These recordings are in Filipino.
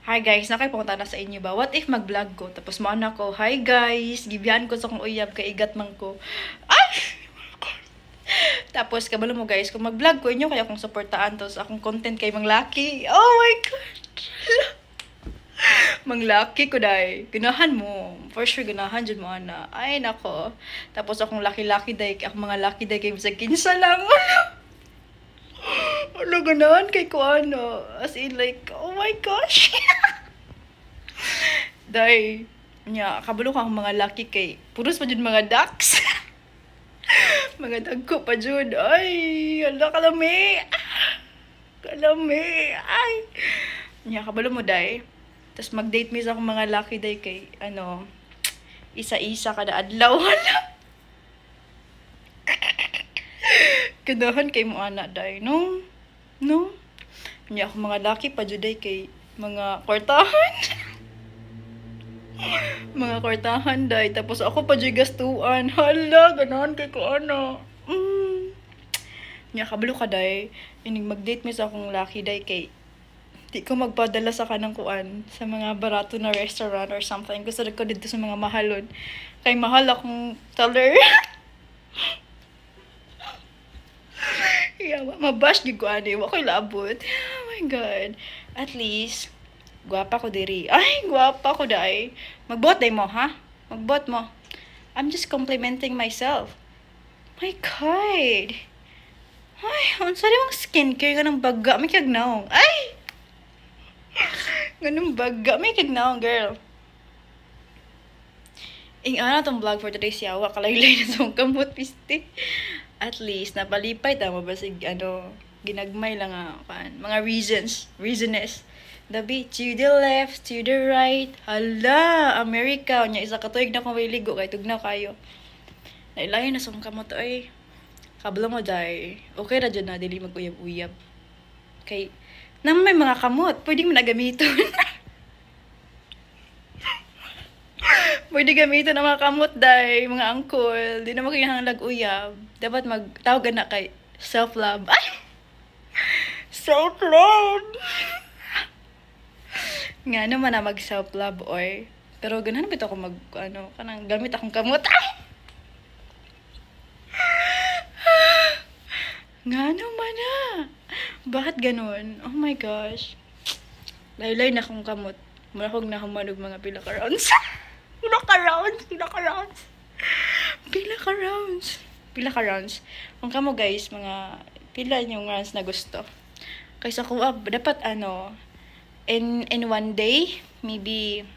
Hi guys, nakaipunta na sa inyo ba? What if mag-vlog ko? Tapos mo na ko, hi guys, gibihan ko sa kong uyab, kay igat man ko. Ay! Tapos, kabalo mo guys, kung mag-vlog ko inyo, kaya akong supportaan, tapos akong content kay Mang Lucky. Oh my God! Mang Lucky ko dahi. Ganahan mo. For sure, ganahan dyan mo, ana. Ay, nako. Tapos akong lucky dahi, akong mga lucky dahi kay Mr. Kinsa lang. Ano, ganahan kay ko, ano. As in, like, oh my gosh. Dahi. Nya, kabalo ka akong mga lucky kay. Puros pa dyan mga ducks. Mga dagko pa dyan. Ay, ala, kalami. Kalami. Ay. Nya, kabalo mo, dahi. Tapos mag-date me sa akong mga lucky day kay, ano, isa-isa kada adlaw. Ganahan kay mo anak day, no? No? Hindi ako mga lucky pa juday kay mga kwartahan. Mga kwartahan day. Tapos ako pa juday gastuan. Hala, ganahan kay ko ano. Hindi kabalo ka day. Inig mag-date me sa akong lucky day kay di ko magpadala sa kanang kuan sa mga barato na restaurant or something. Gusto ko dito sa mga mahalon. Kay mahal akong teller. Yeah, mabash gid ko ani. Wa ko'y labot. Oh my God. At least gwapa ko diri. Ay, gwapa ko dai. Magbot day mo, ha? Magbot mo. I'm just complimenting myself. My God. Ay, unsa di mong skincare ganang baga may kagnaong. Ay! Ganun baga. May kagnaong, girl. Ano tong vlog for today siyawa. Kalaylay na itong kamot, piste. At least, napalipay tama ba sig, ano, ginagmay lang mga reasons. Reasoness. Dabi, to the left, to the right. Hala, America. Nya, isa katuig na kung may ligo. Kaya tugnaw kayo. Nailay na itong kamot, ay. Kabla mo, day. Okay na dyan na, dili mag-uyab-uyab. Kay, nang may mga kamot, pwede mo na gamiton. Pwede gamiton ang mga kamot, day, mga angkol. Di na makinahanglag uyab. Dapat magtawag na kay self-love. Ay! Self-love! Nga naman na mag-self-love, oy. Pero ganahan ba ito ako kanang gamit akong kamot. Ay! Nga naman na. Bakit ganun? Oh my gosh. Laylay na akong kamot. Mura kong nahumanog mga pila ka rounds. Pila ka rounds. Kung kamo guys, mga pila yung rounds na gusto. Kaysa ko, dapat in one day, maybe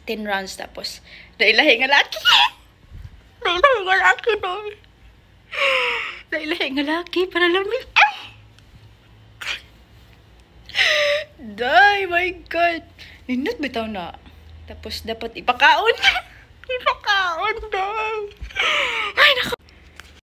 10 rounds tapos. Laylay nga laki. Laylay nga laki para lamig. Day, my God. Nindot bitaw na. Tapos dapat ipakaon. Ipakaon daw. Ay, naka.